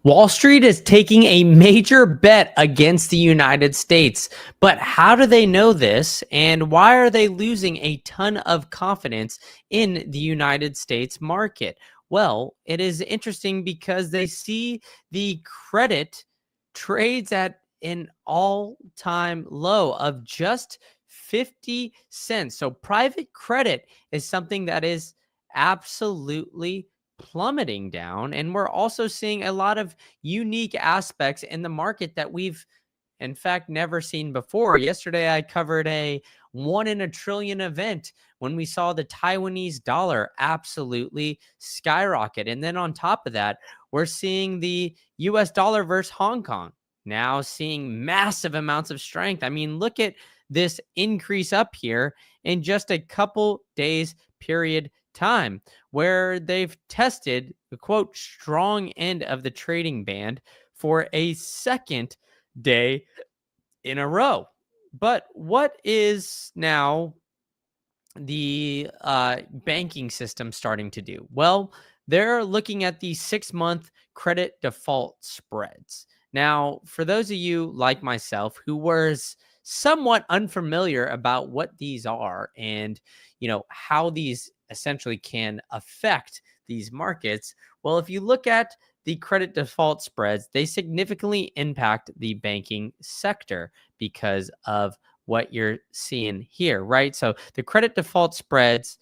Wall Street is taking a major bet against the United States. But how do they know this? And why are they losing a ton of confidence in the United States market? Well, it is interesting because they see the credit trades at an all-time low of just 50 cents. So private credit is something that is absolutely plummeting down. And we're also seeing a lot of unique aspects in the market that we've, in fact, never seen before. Yesterday, I covered a 1 in a trillion event when we saw the Taiwanese dollar absolutely skyrocket. And then on top of that, we're seeing the US dollar versus Hong Kong now seeing massive amounts of strength. I mean, look at this increase up here in just a couple days period time where they've tested the quote strong end of the trading band for a second day in a row. But what is now the banking system starting to do? Well, they're looking at the 6-month credit default spreads. Now, for those of you like myself who was somewhat unfamiliar about what these are and how these essentially can affect these markets, well, if you look at the credit default spreads, they significantly impact the banking sector because of what you're seeing here, right? So the credit default spreads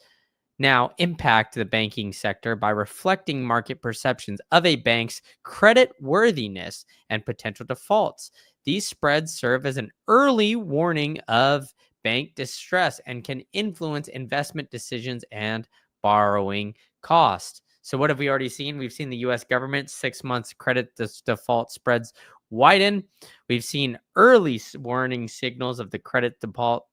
now impact the banking sector by reflecting market perceptions of a bank's credit worthiness and potential defaults. These spreads serve as an early warning of bank distress and can influence investment decisions and borrowing costs. So what have we already seen? We've seen the US government 6 months credit default spreads widen. We've seen early warning signals of the credit default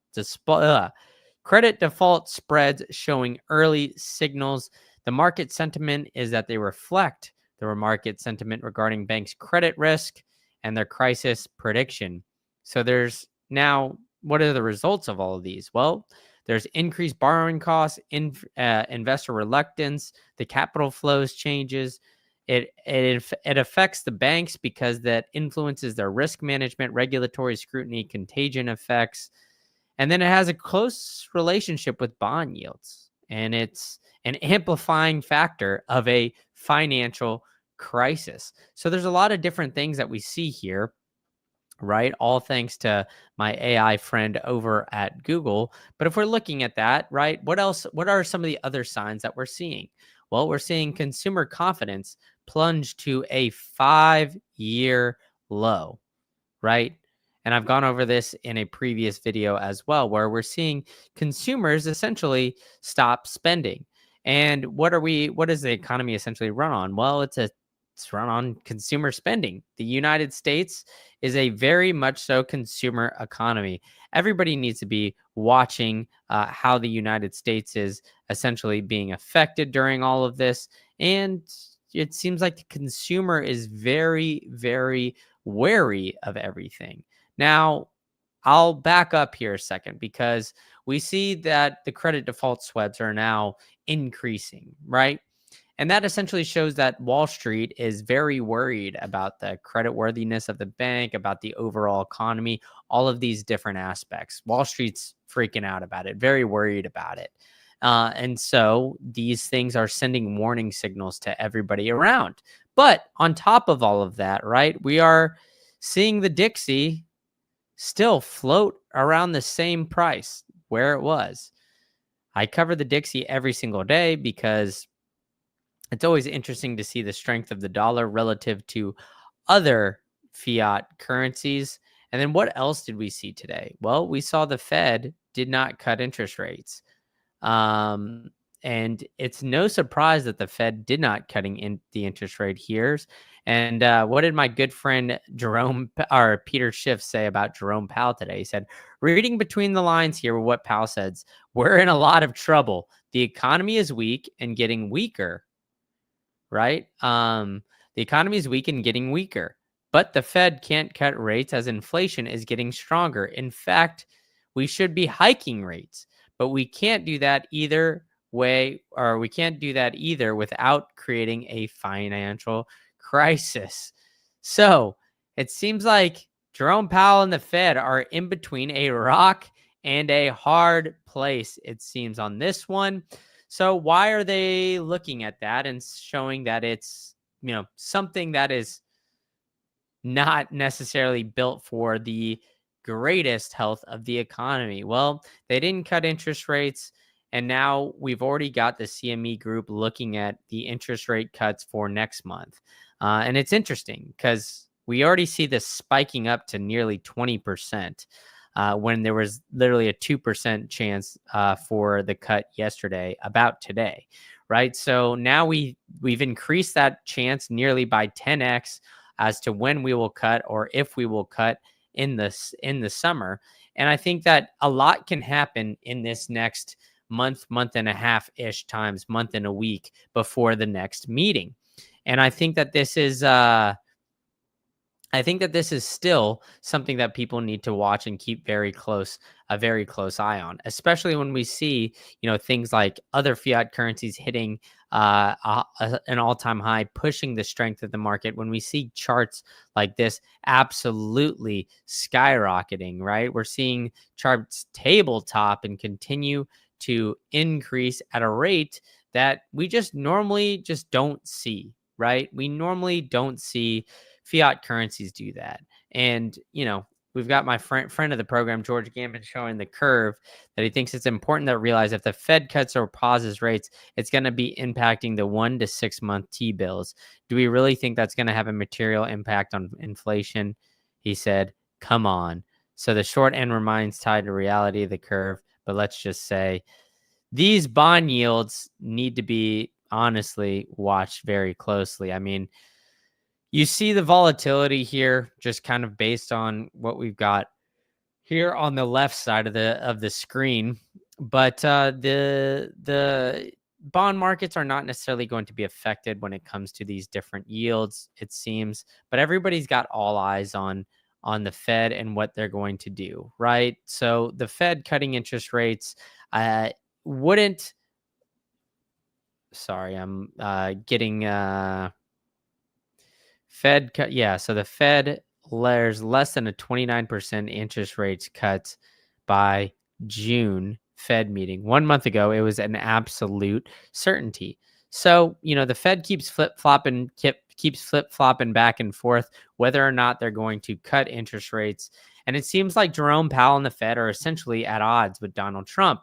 spreads showing early signals. The market sentiment is that they reflect the market sentiment regarding banks' credit risk and their crisis prediction. So there's now, what are the results of all of these? Well, there's increased borrowing costs, investor reluctance, the capital flows changes. It affects the banks because that influences their risk management, regulatory scrutiny, contagion effects. And then it has a close relationship with bond yields. And it's an amplifying factor of a financial crisis. So there's a lot of different things that we see here, right? All thanks to my AI friend over at Google. But if we're looking at that, right, what else? What are some of the other signs that we're seeing? Well, we're seeing consumer confidence plunge to a 5-year low, right? And I've gone over this in a previous video as well, where we're seeing consumers essentially stop spending. And what does the economy essentially run on? Well, it's run on consumer spending. The United States is a very much so consumer economy. Everybody needs to be watching how the United States is essentially being affected during all of this. And it seems like the consumer is very, very wary of everything. Now, I'll back up here a second because we see that the credit default swaps are now increasing, right? And that essentially shows that Wall Street is very worried about the credit worthiness of the bank, about the overall economy, all of these different aspects. Wall Street's freaking out about it, very worried about it. And so these things are sending warning signals to everybody around. But on top of all of that, right, we are seeing the Dixie still float around the same price where it was. I cover the Dixie every single day because it's always interesting to see the strength of the dollar relative to other fiat currencies. And then what else did we see today? Well, we saw the Fed did not cut interest rates. And it's no surprise that the Fed did not cutting in the interest rate here. And what did my good friend Peter Schiff say about Jerome Powell today? He said, reading between the lines here, what Powell says, we're in a lot of trouble. The economy is weak and getting weaker, right? The economy is weak and getting weaker, but the Fed can't cut rates as inflation is getting stronger. In fact, we should be hiking rates, but we can't do that either way, or we can't do that either without creating a financial crisis. So it seems like Jerome Powell and the Fed are in between a rock and a hard place, it seems, on this one. So why are they looking at that and showing that it's, something that is not necessarily built for the greatest health of the economy? Well, they didn't cut interest rates. And now we've already got the CME group looking at the interest rate cuts for next month. And it's interesting because we already see this spiking up to nearly 20% when there was literally a 2% chance for the cut yesterday, about today, right? So now we've increased that chance nearly by 10x as to when we will cut or if we will cut in the summer. And I think that a lot can happen in this next month and a half ish times, month and a week before the next meeting. And I think that this is still something that people need to watch and keep a very close eye on, especially when we see, things like other fiat currencies hitting an all-time high, pushing the strength of the market. When we see charts like this absolutely skyrocketing, right? We're seeing charts tabletop and continue to increase at a rate that we just normally just don't see, right? We normally don't see fiat currencies do that. And, we've got my friend of the program, George Gambon, showing the curve that he thinks it's important to realize if the Fed cuts or pauses rates, it's going to be impacting the 1 to 6 month T-bills. Do we really think that's going to have a material impact on inflation? He said, come on. So the short end remains tied to reality of the curve. But let's just say these bond yields need to be honestly watched very closely. I mean, you see the volatility here just kind of based on what we've got here on the left side of the screen, but the bond markets are not necessarily going to be affected when it comes to these different yields, it seems. But everybody's got all eyes on the Fed and what they're going to do, right? So the Fed cutting interest rates wouldn't. Sorry, I'm getting. Fed cut, yeah. So the Fed, there's less than a 29% interest rates cut by June Fed meeting. 1 month ago, it was an absolute certainty. So, the Fed keeps keeps flip flopping back and forth whether or not they're going to cut interest rates. And it seems like Jerome Powell and the Fed are essentially at odds with Donald Trump.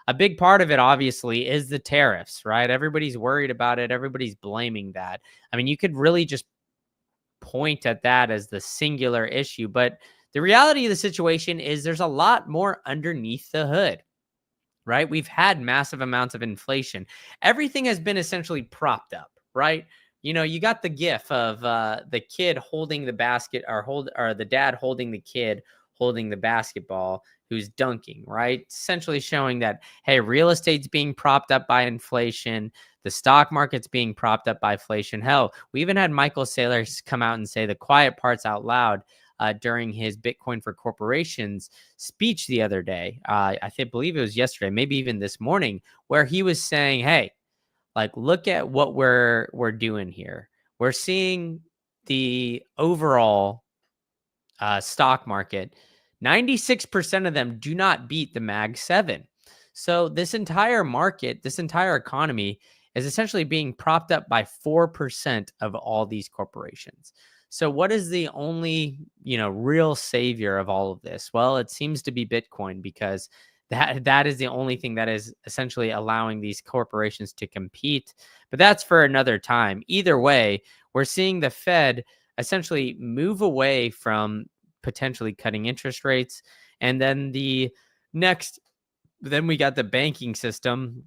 A big part of it, obviously, is the tariffs, right? Everybody's worried about it. Everybody's blaming that. I mean, you could really just point at that as the singular issue, but the reality of the situation is there's a lot more underneath the hood, right? We've had massive amounts of inflation. Everything has been essentially propped up, right? You got the gif of the kid holding the basket, or the dad holding the kid holding the basketball who's dunking, right? Essentially showing that, hey, real estate's being propped up by inflation. The stock market's being propped up by inflation. Hell, we even had Michael Saylor come out and say the quiet parts out loud during his Bitcoin for Corporations speech the other day. Believe it was yesterday, maybe even this morning, where he was saying, hey, like, look at what we're doing here. We're seeing the overall stock market. 96% of them do not beat the Mag 7. So this entire market, this entire economy is essentially being propped up by 4% of all these corporations. So what is the only, real savior of all of this? Well, it seems to be Bitcoin, because that is the only thing that is essentially allowing these corporations to compete. But that's for another time. Either way, we're seeing the Fed essentially move away from potentially cutting interest rates. And then then we got the banking system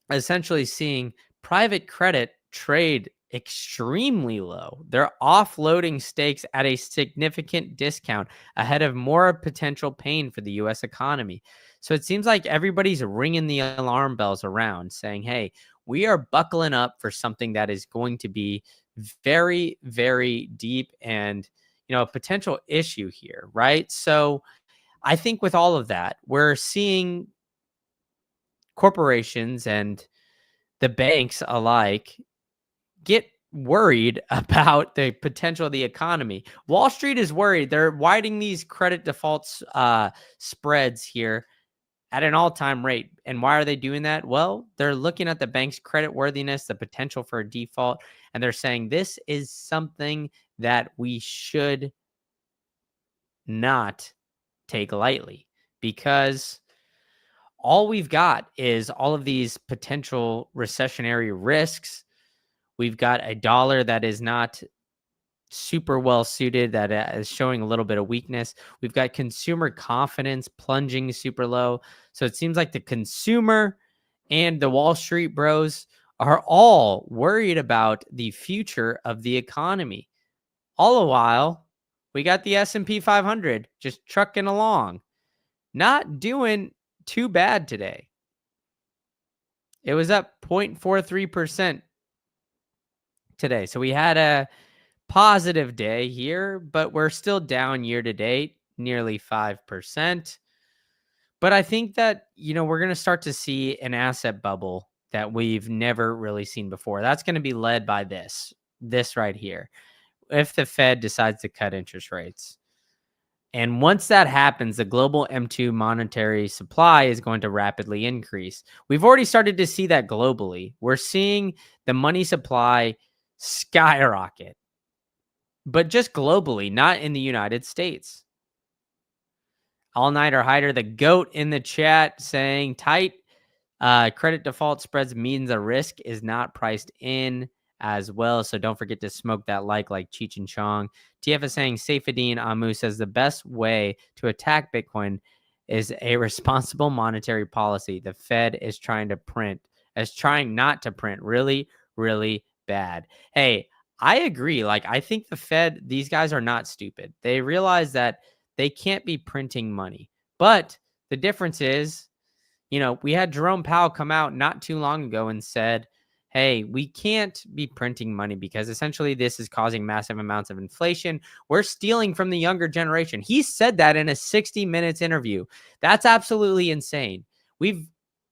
essentially seeing private credit trade extremely low. They're offloading stakes at a significant discount ahead of more potential pain for the US economy. So it seems like everybody's ringing the alarm bells around saying, hey, we are buckling up for something that is going to be very, very deep and, a potential issue here, right? So I think with all of that, we're seeing corporations and the banks alike get worried about the potential of the economy. Wall Street is worried. They're widening these credit defaults spreads here at an all-time rate. And why are they doing that? Well, they're looking at the bank's credit worthiness, the potential for a default, and they're saying this is something that we should not take lightly, because all we've got is all of these potential recessionary risks. We've got a dollar that is not super well suited, that is showing a little bit of weakness. We've got consumer confidence plunging super low. So it seems like the consumer and the Wall Street bros are all worried about the future of the economy. All the while, we got the S&P 500 just trucking along, not doing too bad today. It was up 0.43% today. So we had a positive day here, but we're still down year to date, nearly 5%. But I think that, we're going to start to see an asset bubble that we've never really seen before. That's going to be led by this right here. If the Fed decides to cut interest rates. And once that happens, the global M2 monetary supply is going to rapidly increase. We've already started to see that globally. We're seeing the money supply skyrocket, but just globally, not in the United States. All Nighter Hider, the GOAT in the chat, saying tight credit default spreads means the risk is not priced in as well. So don't forget to smoke that like Cheech and Chong. TF is saying Saifedean Amu says the best way to attack Bitcoin is a responsible monetary policy. The Fed is trying not to print really, really bad. Hey, I agree. I think the Fed, these guys are not stupid. They realize that they can't be printing money. But the difference is, we had Jerome Powell come out not too long ago and said, hey, we can't be printing money because essentially this is causing massive amounts of inflation. We're stealing from the younger generation. He said that in a 60 minutes interview. That's absolutely insane. We've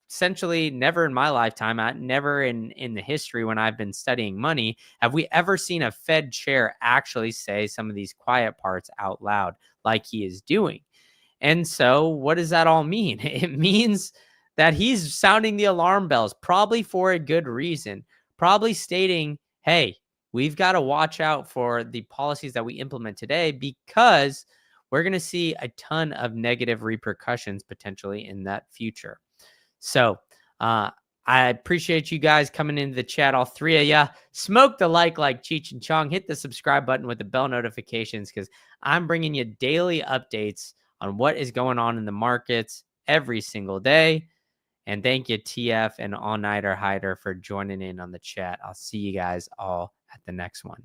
essentially never in my lifetime, never in the history when I've been studying money, have we ever seen a Fed chair actually say some of these quiet parts out loud like he is doing. And so what does that all mean? It means that he's sounding the alarm bells, probably for a good reason, probably stating, hey, we've got to watch out for the policies that we implement today because we're going to see a ton of negative repercussions potentially in that future. So I appreciate you guys coming into the chat, all three of ya. Smoke the like Cheech and Chong. Hit the subscribe button with the bell notifications because I'm bringing you daily updates on what is going on in the markets every single day. And thank you, TF and All Nighter Hider, for joining in on the chat. I'll see you guys all at the next one.